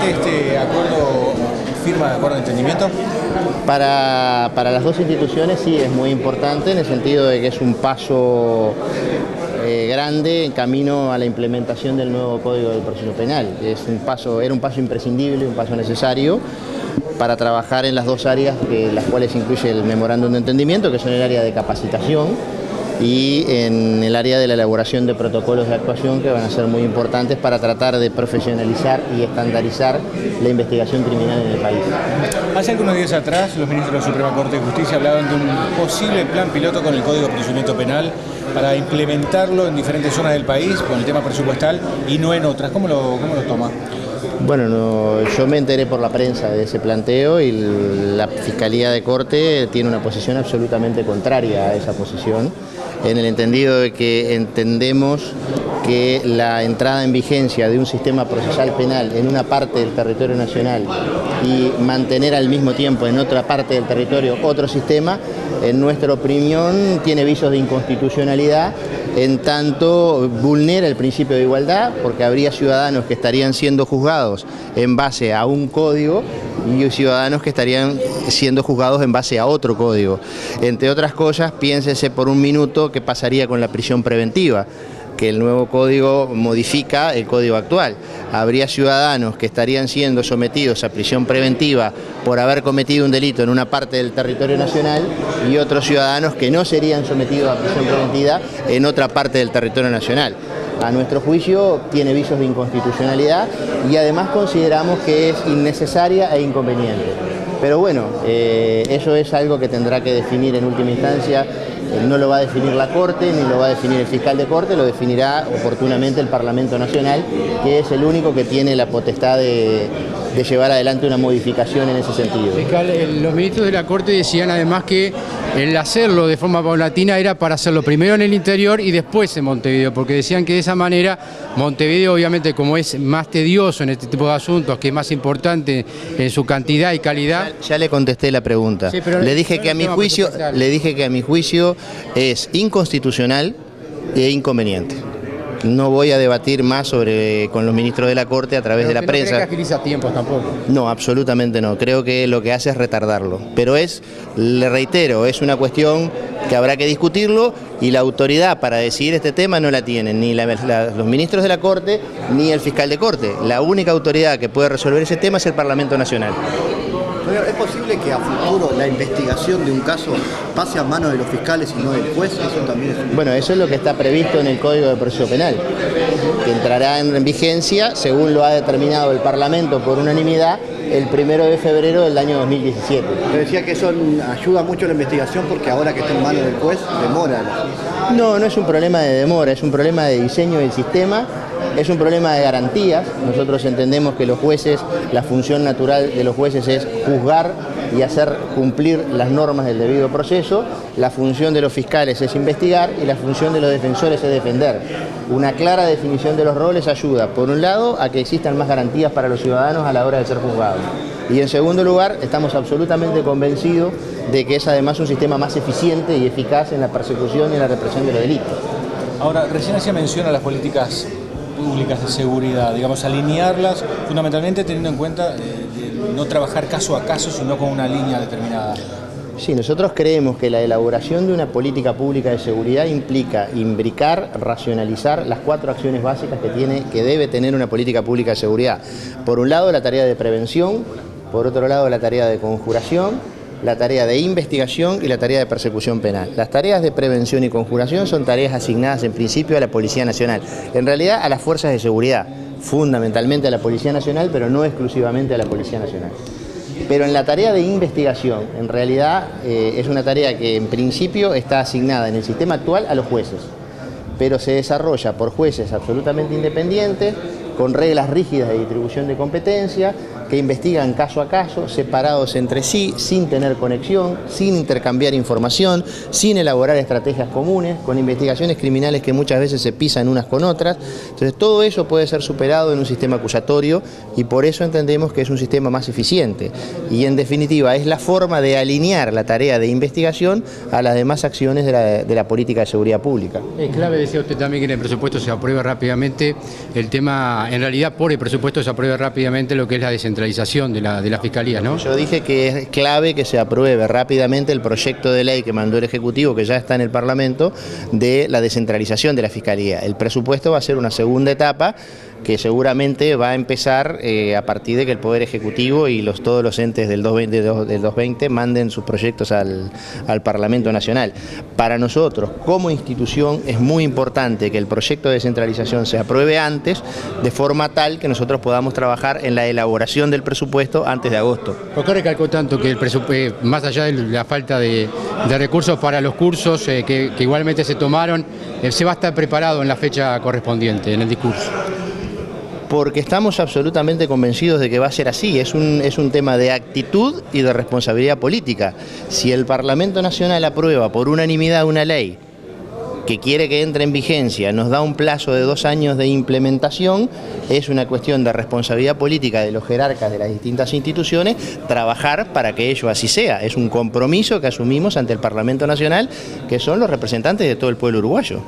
importante este acuerdo, firma de acuerdo de entendimiento? Para las dos instituciones sí es muy importante, en el sentido de que es un paso grande en camino a la implementación del nuevo Código del Proceso Penal. Era un paso imprescindible, un paso necesario para trabajar en las dos áreas, las cuales incluye el memorándum de entendimiento, que son el área de capacitación y en el área de la elaboración de protocolos de actuación, que van a ser muy importantes para tratar de profesionalizar y estandarizar la investigación criminal en el país. Hace algunos días atrás, los ministros de la Suprema Corte de Justicia hablaban de un posible plan piloto con el Código de Procedimiento Penal para implementarlo en diferentes zonas del país con el tema presupuestal y no en otras. ¿Cómo lo toma? Bueno, yo me enteré por la prensa de ese planteo y la Fiscalía de Corte tiene una posición absolutamente contraria a esa posición, en el entendido de que entendemos que la entrada en vigencia de un sistema procesal penal en una parte del territorio nacional y mantener al mismo tiempo en otra parte del territorio otro sistema, en nuestra opinión tiene visos de inconstitucionalidad, en tanto vulnera el principio de igualdad, porque habría ciudadanos que estarían siendo juzgados en base a un código y ciudadanos que estarían siendo juzgados en base a otro código. Entre otras cosas, piénsese por un minuto qué pasaría con la prisión preventiva, que el nuevo código modifica el código actual. Habría ciudadanos que estarían siendo sometidos a prisión preventiva por haber cometido un delito en una parte del territorio nacional y otros ciudadanos que no serían sometidos a prisión preventiva en otra parte del territorio nacional. A nuestro juicio tiene visos de inconstitucionalidad y además consideramos que es innecesaria e inconveniente. Pero bueno, eso es algo que tendrá que definir en última instancia. No lo va a definir la Corte, ni lo va a definir el fiscal de Corte, lo definirá oportunamente el Parlamento Nacional, que es el único que tiene la potestad de llevar adelante una modificación en ese sentido. Fiscal, los ministros de la Corte decían además que el hacerlo de forma paulatina era para hacerlo primero en el interior y después en Montevideo, porque decían que de esa manera Montevideo, obviamente, como es más tedioso en este tipo de asuntos, que es más importante en su cantidad y calidad. Ya le contesté la pregunta. Sí, le dije que a mi juicio es inconstitucional e inconveniente. No voy a debatir más con los ministros de la Corte a través de la prensa. ¿No cree que agiliza tiempos tampoco? No, absolutamente no. Creo que lo que hace es retardarlo. Pero le reitero, es una cuestión que habrá que discutirlo y la autoridad para decidir este tema no la tienen ni los ministros de la Corte ni el fiscal de Corte. La única autoridad que puede resolver ese tema es el Parlamento Nacional. ¿Es posible que a futuro la investigación de un caso pase a manos de los fiscales y no del juez? Eso también es... Bueno, eso es lo que está previsto en el Código de Proceso Penal, que entrará en vigencia, según lo ha determinado el Parlamento por unanimidad, el 1 de febrero del año 2017. Me decía que eso ayuda mucho a la investigación porque ahora que está en manos del juez, demora. No, no es un problema de demora, es un problema de diseño del sistema. Es un problema de garantías. Nosotros entendemos que los jueces, la función natural de los jueces es juzgar y hacer cumplir las normas del debido proceso. La función de los fiscales es investigar y la función de los defensores es defender. Una clara definición de los roles ayuda, por un lado, a que existan más garantías para los ciudadanos a la hora de ser juzgados. Y en segundo lugar, estamos absolutamente convencidos de que es además un sistema más eficiente y eficaz en la persecución y en la represión de los delitos. Ahora, recién hacía mención a las políticas públicas de seguridad, digamos, alinearlas fundamentalmente teniendo en cuenta no trabajar caso a caso, sino con una línea determinada. Sí, nosotros creemos que la elaboración de una política pública de seguridad implica imbricar, racionalizar las 4 acciones básicas que debe tener una política pública de seguridad. Por un lado, la tarea de prevención, por otro lado, la tarea de conjuración, la tarea de investigación y la tarea de persecución penal. Las tareas de prevención y conjuración son tareas asignadas en principio a la Policía Nacional, en realidad a las fuerzas de seguridad, fundamentalmente a la Policía Nacional, pero no exclusivamente a la Policía Nacional. Pero en la tarea de investigación, en realidad es una tarea que en principio está asignada en el sistema actual a los jueces, pero se desarrolla por jueces absolutamente independientes, con reglas rígidas de distribución de competencia, que investigan caso a caso, separados entre sí, sin tener conexión, sin intercambiar información, sin elaborar estrategias comunes, con investigaciones criminales que muchas veces se pisan unas con otras. Entonces todo eso puede ser superado en un sistema acusatorio y por eso entendemos que es un sistema más eficiente. Y en definitiva es la forma de alinear la tarea de investigación a las demás acciones de la política de seguridad pública. Es clave, decía usted también, que en el presupuesto se apruebe rápidamente el tema, en realidad por el presupuesto se apruebe rápidamente lo que es la descentralización de la Fiscalía, ¿no? Yo dije que es clave que se apruebe rápidamente el proyecto de ley que mandó el Ejecutivo, que ya está en el Parlamento, de la descentralización de la Fiscalía. El presupuesto va a ser una segunda etapa que seguramente va a empezar a partir de que el Poder Ejecutivo y todos los entes del 220 manden sus proyectos al Parlamento Nacional. Para nosotros, como institución, es muy importante que el proyecto de descentralización se apruebe antes, de forma tal que nosotros podamos trabajar en la elaboración del presupuesto antes de agosto. ¿Por qué recalcó tanto que el presupuesto, más allá de la falta de recursos para los cursos que igualmente se tomaron, se va a estar preparado en la fecha correspondiente, en el discurso? Porque estamos absolutamente convencidos de que va a ser así. Es un tema de actitud y de responsabilidad política. Si el Parlamento Nacional aprueba por unanimidad una ley que quiere que entre en vigencia, nos da un plazo de 2 años de implementación, es una cuestión de responsabilidad política de los jerarcas de las distintas instituciones trabajar para que ello así sea. Es un compromiso que asumimos ante el Parlamento Nacional, que son los representantes de todo el pueblo uruguayo.